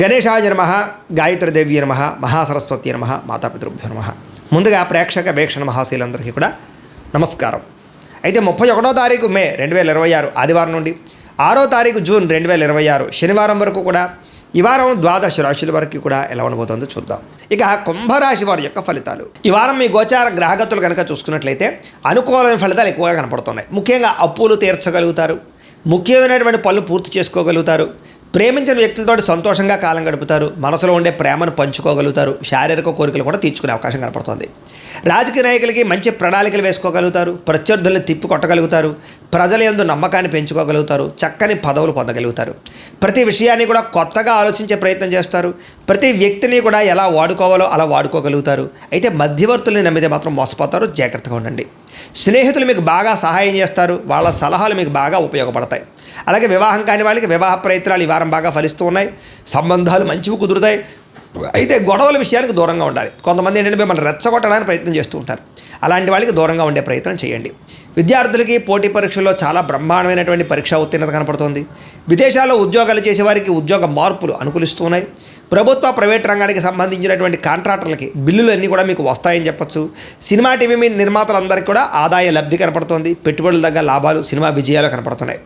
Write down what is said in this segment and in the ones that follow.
గణేశాయ నమః, గాయత్రీదేవ్య నమః, మహాసరస్వతి నమః, మాతాపితృభ్యో నమః. ముందుగా ప్రేక్షక వీక్షణ మహాశీలందరికీ కూడా నమస్కారం. అయితే 31వ తారీఖు మే 2026 ఆదివారం నుండి 6వ తారీఖు జూన్ 2026 శనివారం వరకు కూడా ఈ వారం ద్వాదశ రాశుల వరకు కూడా ఎలా ఉండబోతుందో చూద్దాం. ఇక కుంభరాశి వారి యొక్క ఫలితాలు. ఈ వారం మీ గోచార గ్రహగతులు కనుక చూసుకున్నట్లయితే అనుకూలమైన ఫలితాలు ఎక్కువగా కనపడుతున్నాయి. ముఖ్యంగా అప్పులు తీర్చగలుగుతారు, ముఖ్యమైనటువంటి పనులు పూర్తి చేసుకోగలుగుతారు, ప్రేమించిన వ్యక్తులతో సంతోషంగా కాలం గడుపుతారు, మనసులో ఉండే ప్రేమను పంచుకోగలుగుతారు, శారీరక కోరికలు కూడా తీర్చుకునే అవకాశం కనపడుతుంది. రాజకీయ నాయకులకి మంచి ప్రణాళికలు వేసుకోగలుగుతారు, ప్రత్యర్థులను తిప్పి కొట్టగలుగుతారు, ప్రజల యందు నమ్మకాన్ని పెంచుకోగలుగుతారు, చక్కని పదవులు పొందగలుగుతారు. ప్రతి విషయాన్ని కూడా కొత్తగా ఆలోచించే ప్రయత్నం చేస్తారు, ప్రతి వ్యక్తిని కూడా ఎలా వాడుకోవాలో అలా వాడుకోగలుగుతారు. అయితే మధ్యవర్తుల్ని నమ్మితే మాత్రం మోసపోతారు, జాగ్రత్తగా ఉండండి. స్నేహితులు మీకు బాగా సహాయం చేస్తారు, వాళ్ళ సలహాలు మీకు బాగా ఉపయోగపడతాయి. అలాగే వివాహం కాని వాళ్ళకి వివాహ ప్రయత్నాలు ఈ వారం బాగా ఫలిస్తూ ఉన్నాయి, సంబంధాలు మంచివి కుదురుతాయి. అయితే గొడవల విషయానికి దూరంగా ఉండాలి. కొంతమంది ఏంటంటే మిమ్మల్ని రెచ్చగొట్టడానికి ప్రయత్నం చేస్తూ ఉంటారు, అలాంటి వాళ్ళకి దూరంగా ఉండే ప్రయత్నం చేయండి. విద్యార్థులకి పోటీ పరీక్షల్లో చాలా బ్రహ్మాండమైనటువంటి పరీక్షా ఉత్తీర్ణత కనపడుతోంది. విదేశాల్లో ఉద్యోగాలు చేసేవారికి ఉద్యోగ మార్పులు అనుకూలిస్తూ ఉన్నాయి. ప్రభుత్వ ప్రైవేట్ రంగానికి సంబంధించినటువంటి కాంట్రాక్టర్లకి బిల్లులు అన్నీ కూడా మీకు వస్తాయని చెప్పచ్చు. సినిమా టీవీ నిర్మాతలందరికీ కూడా ఆదాయ లబ్ధి కనపడుతోంది, పెట్టుబడుల దగ్గర లాభాలు, సినిమా విజయాలు కనపడుతున్నాయి.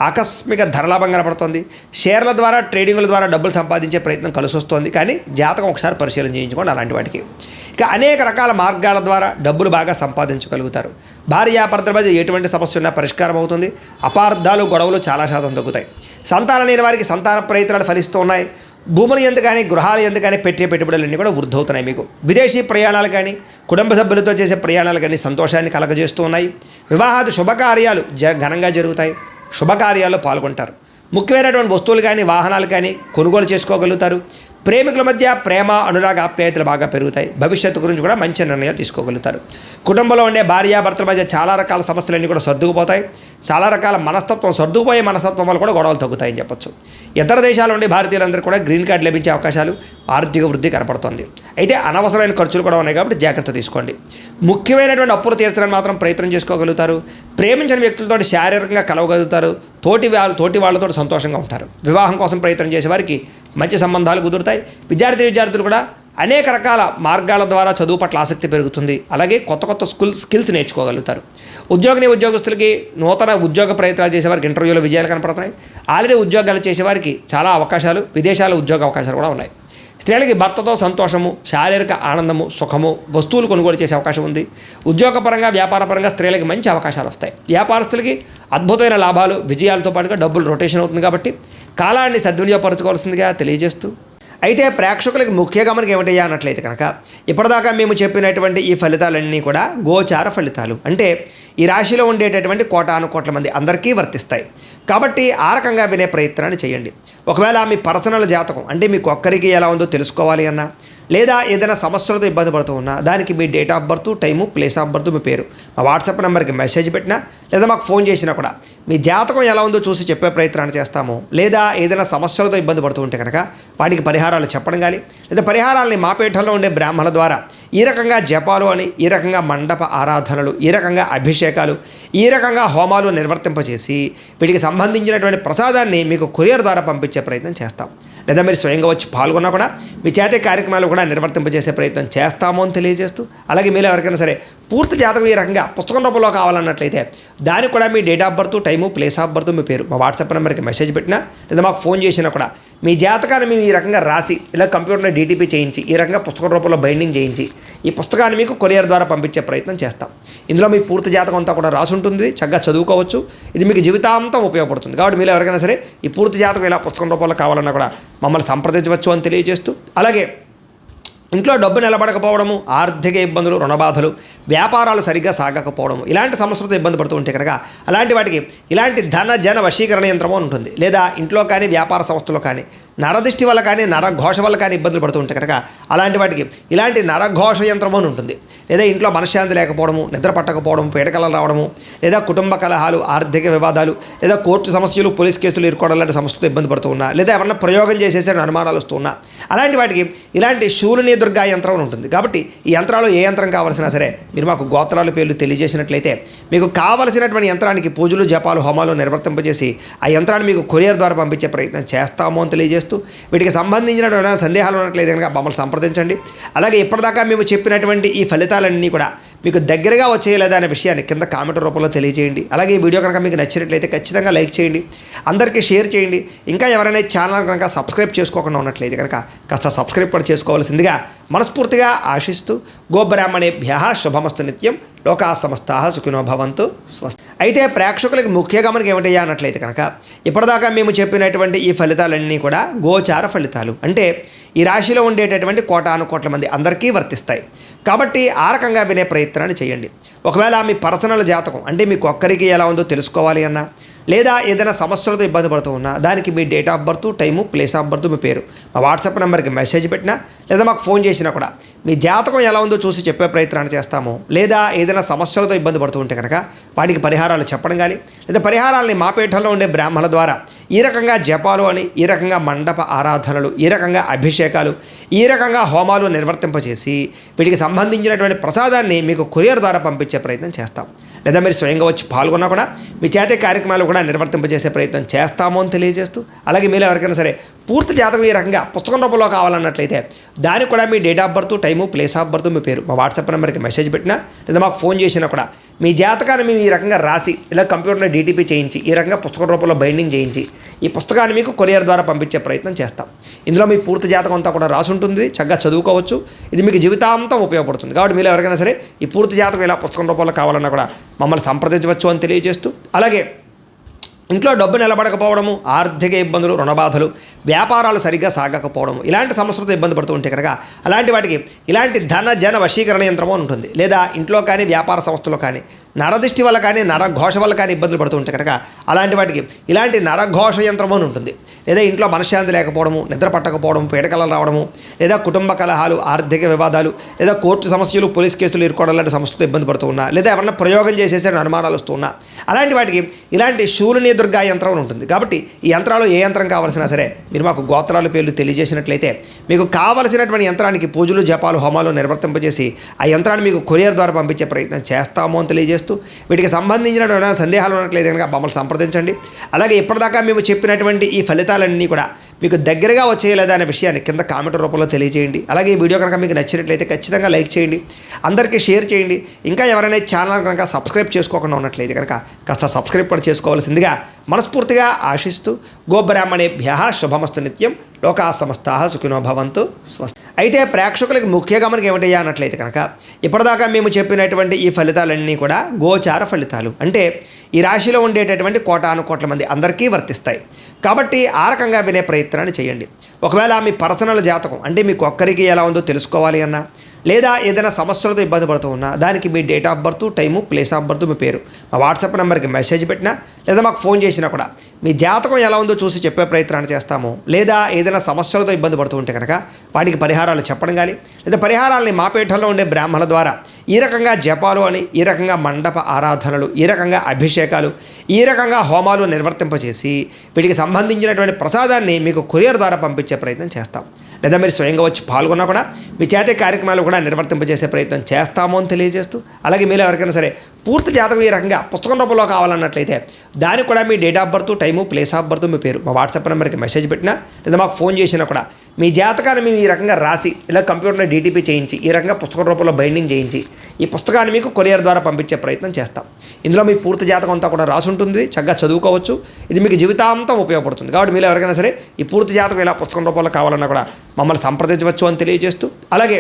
ఆకస్మిక ధరలాభం కనపడుతోంది. షేర్ల ద్వారా ట్రేడింగ్ల ద్వారా డబ్బులు సంపాదించే ప్రయత్నం కలిసి వస్తుంది, కానీ జాతకం ఒకసారి పరిశీలన చేయించుకోండి అలాంటి వాటికి. ఇక అనేక రకాల మార్గాల ద్వారా డబ్బులు బాగా సంపాదించగలుగుతారు. భార్యాభర్తల మధ్య ఎటువంటి సమస్య ఉన్నా పరిష్కారం అవుతుంది. అపార్థాలు గొడవలు చాలా శాతం తగ్గుతాయి. సంతానం లేని వారికి సంతాన ప్రయత్నాలు ఫలిస్తూ ఉన్నాయి. భూములు ఎందుకు కానీ గృహాలు ఎందుకు కానీ పెట్టే పెట్టుబడులన్నీ కూడా వృద్ధి అవుతున్నాయి. మీకు విదేశీ ప్రయాణాలు కానీ కుటుంబ సభ్యులతో చేసే ప్రయాణాలు కానీ సంతోషాన్ని కలగజేస్తూ ఉన్నాయి. వివాహాది శుభకార్యాలు ఘనంగా జరుగుతాయి, శుభకార్యాల్లో పాల్గొంటారు. ముఖ్యమైనటువంటి వస్తువులు కానీ వాహనాలు కానీ కొనుగోలు చేసుకోగలుగుతారు. ప్రేమికుల మధ్య ప్రేమ అనురాగ ఆప్యాయతలు బాగా పెరుగుతాయి. భవిష్యత్తు గురించి కూడా మంచి నిర్ణయాలు తీసుకోగలుగుతారు. కుటుంబంలో ఉండే భార్యాభర్తల మధ్య చాలా రకాల సమస్యలన్నీ కూడా సర్దుకుపోతాయి. చాలా రకాల మనస్తత్వం సర్దుకుపోయే మనస్తత్వం వల్ల కూడా గొడవలు తగ్గుతాయని చెప్పొచ్చు. ఇతర దేశాల నుండి భారతీయులందరూ కూడా గ్రీన్ కార్డు లభించే అవకాశాలు, ఆర్థిక వృద్ధి కనపడుతుంది. అయితే అనవసరమైన ఖర్చులు కూడా ఉన్నాయి కాబట్టి జాగ్రత్త తీసుకోండి. ముఖ్యమైనటువంటి అప్పులు తీర్చడానికి మాత్రం ప్రయత్నం చేసుకోగలుగుతారు. ప్రేమించిన వ్యక్తులతో శారీరకంగా కలవగలుగుతారు. తోటి వాళ్ళతో సంతోషంగా ఉంటారు. వివాహం కోసం ప్రయత్నం చేసే వారికి మంచి సంబంధాలు కుదురుతాయి. విద్యార్థులు కూడా అనేక రకాల మార్గాల ద్వారా చదువు పట్ల ఆసక్తి పెరుగుతుంది. అలాగే కొత్త స్కిల్స్ నేర్చుకోగలుగుతారు. ఉద్యోగస్తులకి నూతన ఉద్యోగ ప్రయత్నాలు చేసేవారికి ఇంటర్వ్యూలో విజయాలు కనపడుతున్నాయి. ఆల్రెడీ ఉద్యోగాలు చేసేవారికి చాలా అవకాశాలు, విదేశాల ఉద్యోగ అవకాశాలు కూడా ఉన్నాయి. స్త్రీలకి భర్తతో సంతోషము, శారీరక ఆనందము, సుఖము, వస్తువులు కొనుగోలు చేసే అవకాశం ఉంది. ఉద్యోగపరంగా వ్యాపారపరంగా స్త్రీలకి మంచి అవకాశాలు వస్తాయి. వ్యాపారస్తులకి అద్భుతమైన లాభాలు, విజయాలతో పాటుగా డబ్బులు రొటేషన్ అవుతుంది కాబట్టి కాలాన్ని సద్వినియోగపరచుకోవాల్సిందిగా తెలియజేస్తూ, అయితే ప్రేక్షకులకి ముఖ్య గమనిక ఏమిటయ్యా అన్నట్లయితే కనుక ఇప్పటిదాకా మేము చెప్పినటువంటి ఈ ఫలితాలన్నీ కూడా గోచార ఫలితాలు, అంటే ఈ రాశిలో ఉండేటటువంటి కోటానుకోట్ల మంది అందరికీ వర్తిస్తాయి. కాబట్టి ఆ రకంగా వినే ప్రయత్నాన్ని చేయండి. ఒకవేళ మీ పర్సనల్ జాతకం అంటే మీకు ఒక్కరికి ఎలా ఉందో తెలుసుకోవాలి అన్నా, లేదా ఏదైనా సమస్యలతో ఇబ్బంది పడుతూ ఉన్నా దానికి మీ date of birth, time, place of birth, మీ పేరు మా వాట్సాప్ నెంబర్కి మెసేజ్ పెట్టినా లేదా మాకు ఫోన్ చేసినా కూడా మీ జాతకం ఎలా ఉందో చూసి చెప్పే ప్రయత్నాన్ని చేస్తాము. లేదా ఏదైనా సమస్యలతో ఇబ్బంది పడుతూ ఉంటే కనుక వాటికి పరిహారాలు చెప్పడం కానీ, లేదా పరిహారాలని మా పీఠంలో ఉండే బ్రాహ్మణుల ద్వారా ఈ రకంగా జపాలు అని, ఈ రకంగా మండప ఆరాధనలు, ఈ రకంగా అభిషేకాలు, ఈ రకంగా హోమాలు నిర్వర్తింపచేసి వీటికి సంబంధించినటువంటి ప్రసాదాన్ని మీకు కొరియర్ ద్వారా పంపించే ప్రయత్నం చేస్తాం. లేదా మీరు స్వయంగా వచ్చి పాల్గొన్నా కూడా మీ చేతి కార్యక్రమాలు కూడా నిర్వర్తింపజేసే ప్రయత్నం చేస్తాము అని తెలియజేస్తూ, అలాగే మీరు ఎవరికైనా సరే పూర్తి జాతకం ఈ రకంగా పుస్తకం రూపంలో కావాలన్నట్లయితే దానికి కూడా మీ date of birth, time, place of birth, మీ పేరు మా వాట్సాప్ నెంబర్కి మెసేజ్ పెట్టినా లేదా మాకు ఫోన్ చేసినా కూడా మీ జాతకాన్ని మేము ఈ రకంగా రాసి ఇలా కంప్యూటర్లో డీటీపీ చేయించి ఈ రకంగా పుస్తకం రూపంలో బైండింగ్ చేయించి ఈ పుస్తకాన్ని మీకు కొరియర్ ద్వారా పంపించే ప్రయత్నం చేస్తాం. ఇందులో మీ పూర్తి జాతకం అంతా కూడా రాసి ఉంటుంది, చక్కగా చదువుకోవచ్చు. ఇది మీకు జీవితాంతం ఉపయోగపడుతుంది. కాబట్టి మీరు ఎవరికైనా సరే ఈ పూర్తి జాతకం ఇలా పుస్తకం రూపంలో కావాలన్నా కూడా మమ్మల్ని సంప్రదించవచ్చు అని తెలియజేస్తూ, అలాగే ఇంట్లో డబ్బు నిలబడకపోవడము, ఆర్థిక ఇబ్బందులు, రుణబాధలు, వ్యాపారాలు సరిగ్గా సాగకపోవడము, ఇలాంటి సమస్యలతో ఇబ్బంది పడుతూ ఉంటే కనుక అలాంటి వాటికి ఇలాంటి ధన జన వశీకరణ యంత్రము ఉంటుంది. లేదా ఇంట్లో కానీ వ్యాపార సంస్థలో కానీ నరదిష్టి వల్ల కానీ నరఘోష వల్ల కానీ ఇబ్బందులు పడుతూ ఉంటే కనుక అలాంటి వాటికి ఇలాంటి నరఘోష యంత్రము అని ఉంటుంది. లేదా ఇంట్లో మనశ్శాంతి లేకపోవడము, నిద్ర పట్టకపోవడం, పీడకలలు రావడము, లేదా కుటుంబ కలహాలు, ఆర్థిక వివాదాలు, లేదా కోర్టు సమస్యలు, పోలీస్ కేసులు ఇరుకోవడం లాంటి సమస్యలతో ఇబ్బంది పడుతూ ఉన్నా, లేదా ఎవరన్నా ప్రయోగం చేసేసరికి అనుమానాలు వస్తూ ఉన్నా అలాంటి వాటికి ఇలాంటి శూలిని దుర్గా యంత్రం ఉంటుంది. కాబట్టి ఈ యంత్రాలు ఏ యంత్రం కావాల్సినా సరే మీరు మాకు గోత్రాల పేర్లు తెలియజేసినట్లయితే మీకు కావలసినటువంటి యంత్రానికి పూజలు, జపాలు, హోమాలు నిర్వర్తింపజేసి ఆ యంత్రాన్ని మీకు కొరియర్ ద్వారా పంపించే ప్రయత్నం చేస్తాము అని తెలియజేస్తూ, తెలియజేస్తూ వీటికి సంబంధించినటువంటి సందేహాలు ఉన్నట్లయితే కనుక మమ్మల్ని సంప్రదించండి. అలాగే ఇప్పటిదాకా మేము చెప్పినటువంటి ఈ ఫలితాలన్నీ కూడా మీకు దగ్గరగా వచ్చేయలేదా అనే విషయాన్ని కింద కామెంట్ రూపంలో తెలియజేయండి. అలాగే ఈ వీడియో కనుక మీకు నచ్చినట్లయితే ఖచ్చితంగా లైక్ చేయండి, అందరికీ షేర్ చేయండి. ఇంకా ఎవరైనా ఛానల్ కనుక సబ్స్క్రైబ్ చేసుకోకుండా ఉన్నట్లయితే కనుక కాస్త సబ్స్క్రైబ్ కూడా చేసుకోవాల్సిందిగా మనస్ఫూర్తిగా ఆశిస్తూ గోబ్రాహ్మణేభ్యః శుభమస్తు నిత్యం లోకా సమస్తాః సుఖినో భవంతు స్వస్తి. అయితే ప్రేక్షకులకు ముఖ్య గమనిక ఏమిటయ్యా అన్నట్లయితే కనుక ఇప్పటిదాకా మేము చెప్పినటువంటి ఈ ఫలితాలన్నీ కూడా గోచార ఫలితాలు, అంటే ఈ రాశిలో ఉండేటటువంటి కోటాను కోట్ల మంది అందరికీ వర్తిస్తాయి. కాబట్టి ఆ రకంగా వినే ప్రయత్నాన్ని చేయండి. ఒకవేళ మీ పర్సనల్ జాతకం అంటే మీకు ఒక్కరికి ఎలా ఉందో తెలుసుకోవాలి అన్నా, లేదా ఏదైనా సమస్యలతో ఇబ్బంది పడుతూ ఉన్నా దానికి మీ date of birth, time, place of birth, మీ పేరు మా వాట్సాప్ నెంబర్కి మెసేజ్ పెట్టినా లేదా మాకు ఫోన్ చేసినా కూడా మీ జాతకం ఎలా ఉందో చూసి చెప్పే ప్రయత్నాన్ని చేస్తాము. లేదా ఏదైనా సమస్యలతో ఇబ్బంది పడుతూ ఉంటే కనుక వాటికి పరిహారాలు చెప్పడం కానీ, లేదా పరిహారాలని మా పీఠంలో ఉండే బ్రాహ్మణుల ద్వారా ఈ రకంగా జపాలు అని, ఈ రకంగా మండప ఆరాధనలు, ఈ రకంగా అభిషేకాలు, ఈ రకంగా హోమాలు నిర్వర్తింపచేసి వీటికి సంబంధించినటువంటి ప్రసాదాన్ని మీకు కొరియర్ ద్వారా పంపించే ప్రయత్నం చేస్తాం. లేదా మీరు స్వయంగా వచ్చి పాల్గొన్నా కూడా మీ చేతే కార్యక్రమాలు కూడా నిర్వర్తింపజేసే ప్రయత్నం చేస్తాము అని తెలియజేస్తూ, అలాగే మీరు ఎవరికైనా సరే పూర్తి జాతకం ఈ రకంగా పుస్తకం రూపంలో కావాలన్నట్లయితే దానికి కూడా మీ date of birth, time, place of birth, మీ పేరు మా వాట్సాప్ నెంబర్కి మెసేజ్ పెట్టినా లేదా మాకు ఫోన్ చేసినా కూడా మీ జాతకాన్ని మేము ఈ రకంగా రాసి ఇలా కంప్యూటర్లో డీటీపీ చేయించి ఈ రకంగా పుస్తకం రూపంలో బైండింగ్ చేయించి ఈ పుస్తకాన్ని మీకు కొరియర్ ద్వారా పంపించే ప్రయత్నం చేస్తాం. ఇందులో మీ పూర్తి జాతకం అంతా కూడా రాసి ఉంటుంది, చక్కగా చదువుకోవచ్చు. ఇది మీకు జీవితాంతం ఉపయోగపడుతుంది. కాబట్టి మీరు ఎవరికైనా సరే ఈ పూర్తి జాతకం ఇలా పుస్తకం రూపంలో కావాలన్నా కూడా మమ్మల్ని సంప్రదించవచ్చు అని తెలియజేస్తూ, అలాగే ఇంట్లో డబ్బు నిలబడకపోవడము, ఆర్థిక ఇబ్బందులు, రుణబాధలు, వ్యాపారాలు సరిగ్గా సాగకపోవడము, ఇలాంటి సమస్యలతో ఇబ్బంది పడుతూ ఉంటే కనుక అలాంటి వాటికి ఇలాంటి ధన జన వశీకరణ యంత్రము అని ఉంటుంది. లేదా ఇంట్లో కానీ వ్యాపార సంస్థలో కానీ నరదిష్టి వల్ల కానీ నరఘోష వల్ల కానీ ఇబ్బందులు పడుతూ ఉంటే కనుక అలాంటి వాటికి ఇలాంటి నరఘోష యంత్రము అని ఉంటుంది. లేదా ఇంట్లో మనశ్శాంతి లేకపోవడము, నిద్ర పట్టకపోవడం, పీడకలలు రావడము, లేదా కుటుంబ కలహాలు, ఆర్థిక వివాదాలు, లేదా కోర్టు సమస్యలు, పోలీస్ కేసులు ఇరుకోవడం లాంటి సమస్యలతో ఇబ్బంది పడుతూ ఉన్నా, లేదా ఎవరన్నా ప్రయోగం చేసేసే అనుమానాలు వస్తూ ఉన్నా అలాంటి వాటికి ఇలాంటి శూలిని దుర్గా యంత్రం అని ఉంటుంది. కాబట్టి ఈ యంత్రాలు ఏ యంత్రం కావాల్సినా సరే మీరు మాకు గోత్రాల పేర్లు తెలియజేసినట్లయితే మీకు కావలసినటువంటి యంత్రానికి పూజలు, జపాలు, హోమాలు నిర్వర్తింపజేసి ఆ యంత్రాన్ని మీకు కొరియర్ ద్వారా పంపించే ప్రయత్నం చేస్తాము అని తెలియజేస్తూ వీటికి సంబంధించినటువంటి సందేహాలు ఉన్నట్లయితే కనుక మమ్మల్ని సంప్రదించండి. అలాగే ఇప్పటిదాకా మేము చెప్పినటువంటి ఈ ఫలితాలన్నీ కూడా మీకు దగ్గరగా వచ్చేయలేదా అనే విషయాన్ని కింద కామెంట్ రూపంలో తెలియజేయండి. అలాగే ఈ వీడియో కనుక మీకు నచ్చినట్లయితే ఖచ్చితంగా లైక్ చేయండి, అందరికీ షేర్ చేయండి. ఇంకా ఎవరైనా ఛానల్ కనుక సబ్స్క్రైబ్ చేసుకోకుండా ఉన్నట్లయితే కనుక కాస్త సబ్స్క్రైబ్ కూడా చేసుకోవాల్సిందిగా మనస్ఫూర్తిగా ఆశిస్తూ గోబ్రాహ్మణేభ్యః శుభమస్తు నిత్యం లోకా సమస్తాః సుఖినో భవంతు స్వస్తి. అయితే ప్రేక్షకులకు ముఖ్య గమనిక ఏమిటయ్యా అన్నట్లయితే కనుక ఇప్పటిదాకా మేము చెప్పినటువంటి ఈ ఫలితాలన్నీ కూడా గోచార ఫలితాలు, అంటే ఈ రాశిలో ఉండేటటువంటి కోటాను కోట్ల మంది అందరికీ వర్తిస్తాయి. కాబట్టి ఆ రకంగా వినే ప్రయత్నాన్ని చేయండి. ఒకవేళ మీ పర్సనల్ జాతకం అంటే మీకు ఒక్కరికి ఎలా ఉందో తెలుసుకోవాలి అన్నా, లేదా ఏదైనా సమస్యలతో ఇబ్బంది పడుతూ ఉన్నా దానికి మీ date of birth, time, place of birth, మీ పేరు మా వాట్సాప్ నెంబర్కి మెసేజ్ పెట్టినా లేదా మాకు ఫోన్ చేసినా కూడా మీ జాతకం ఎలా ఉందో చూసి చెప్పే ప్రయత్నాన్ని చేస్తాము. లేదా ఏదైనా సమస్యలతో ఇబ్బంది పడుతూ ఉంటే కనుక వాటికి పరిహారాలు చెప్పడం కానీ, లేదా పరిహారాలని మా పీఠంలో ఉండే బ్రాహ్మణుల ద్వారా ఈ రకంగా జపాలు అని, ఈ రకంగా మండప ఆరాధనలు, ఈ రకంగా అభిషేకాలు, ఈ రకంగా హోమాలు నిర్వర్తింపచేసి వీటికి సంబంధించినటువంటి ప్రసాదాన్ని మీకు కొరియర్ ద్వారా పంపించే ప్రయత్నం చేస్తాం. లేదా మీరు స్వయంగా వచ్చి పాల్గొన్నా కూడా మీ చేతే కార్యక్రమాలు కూడా నిర్వర్తింపజేసే ప్రయత్నం చేస్తాము అని తెలియజేస్తూ, అలాగే మీరు ఎవరికైనా సరే పూర్తి జాతకం ఈ రకంగా పుస్తకం రూపంలో కావాలన్నట్లయితే దానికి కూడా మీ date of birth, time, place of birth, మీ పేరు మా వాట్సాప్ నెంబర్కి మెసేజ్ పెట్టినా లేదా మాకు ఫోన్ చేసినా కూడా మీ జాతకాన్ని మేము ఈ రకంగా రాసి ఇలా కంప్యూటర్లో డీటీపీ చేయించి ఈ రకంగా పుస్తకం రూపంలో బైండింగ్ చేయించి ఈ పుస్తకాన్ని మీకు కొరియర్ ద్వారా పంపించే ప్రయత్నం చేస్తాం. ఇందులో మీ పూర్తి జాతకం అంతా కూడా రాసి ఉంటుంది, చక్కగా చదువుకోవచ్చు. ఇది మీకు జీవితాంతం ఉపయోగపడుతుంది. కాబట్టి మీరు ఎవరికైనా సరే ఈ పూర్తి జాతకం ఇలా పుస్తకం రూపంలో కావాలన్నా కూడా మమ్మల్ని సంప్రదించవచ్చు అని తెలియజేస్తూ, అలాగే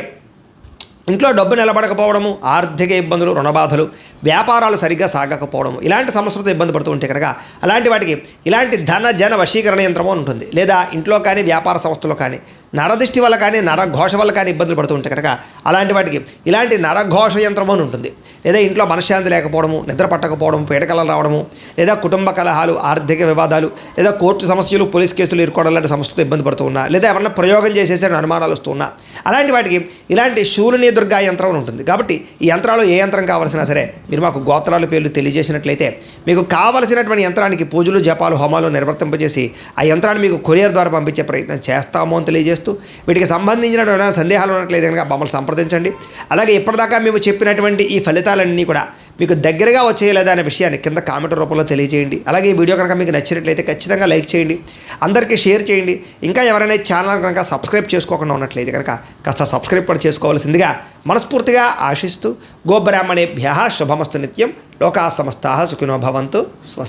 ఇంట్లో డబ్బు నిలబడకపోవడము, ఆర్థిక ఇబ్బందులు, రుణబాధలు, వ్యాపారాలు సరిగ్గా సాగకపోవడము, ఇలాంటి సమస్యలతో ఇబ్బంది పడుతూ ఉంటే కనుక అలాంటి వాటికి ఇలాంటి ధన జన వశీకరణ యంత్రము అని ఉంటుంది. లేదా ఇంట్లో కానీ వ్యాపార సంస్థలో కానీ నరదిష్టి వల్ల కానీ నరఘోష వల్ల కానీ ఇబ్బందులు పడుతూ ఉంటే కనుక అలాంటి వాటికి ఇలాంటి నరఘోష యంత్రము అని ఉంటుంది. లేదా ఇంట్లో మనశ్శాంతి లేకపోవడము, నిద్ర పట్టకపోవడం, పీడకలలు రావడము, లేదా కుటుంబ కలహాలు, ఆర్థిక వివాదాలు, లేదా కోర్టు సమస్యలు, పోలీస్ కేసులు ఇరుకోవడం లాంటి సమస్యలతో ఇబ్బంది పడుతూ ఉన్నా, లేదా ఎవరన్నా ప్రయోగం చేసేసే అనుమానాలు వస్తూ ఉన్నా అలాంటి వాటికి ఇలాంటి శూలిని దుర్గా యంత్రం అని ఉంటుంది. కాబట్టి ఈ యంత్రాలు ఏ యంత్రం కావాల్సినా సరే మీరు మాకు గోత్రాల పేర్లు తెలియజేసినట్లయితే మీకు కావలసినటువంటి యంత్రానికి పూజలు, జపాలు, హోమాలు నిర్వర్తింపజేసి ఆ యంత్రాన్ని మీకు కొరియర్ ద్వారా పంపించే ప్రయత్నం చేస్తాము అని తెలియజేస్తూ, వీటికి సంబంధించినటువంటి సందేహాలు ఉన్నట్లయితే కనుక మమ్మల్ని సంప్రదించండి. అలాగే ఇప్పటిదాకా మేము చెప్పినటువంటి ఈ ఫలితాలన్నీ కూడా మీకు దగ్గరగా వచ్చేయలేదా అనే విషయాన్ని కింద కామెంట్ రూపంలో తెలియజేయండి. అలాగే ఈ వీడియో కనుక మీకు నచ్చినట్లయితే ఖచ్చితంగా లైక్ చేయండి, అందరికీ షేర్ చేయండి. ఇంకా ఎవరైనా ఛానల్ కనుక సబ్స్క్రైబ్ చేసుకోకుండా ఉన్నట్లయితే కనుక కాస్త సబ్స్క్రైబ్ కూడా చేసుకోవాల్సిందిగా మనస్ఫూర్తిగా ఆశిస్తూ గోబ్రాహ్మణేభ్యః శుభమస్తు నిత్యం. లోకా సమస్తాః సుఖినో భవంతు. స్వస్తి.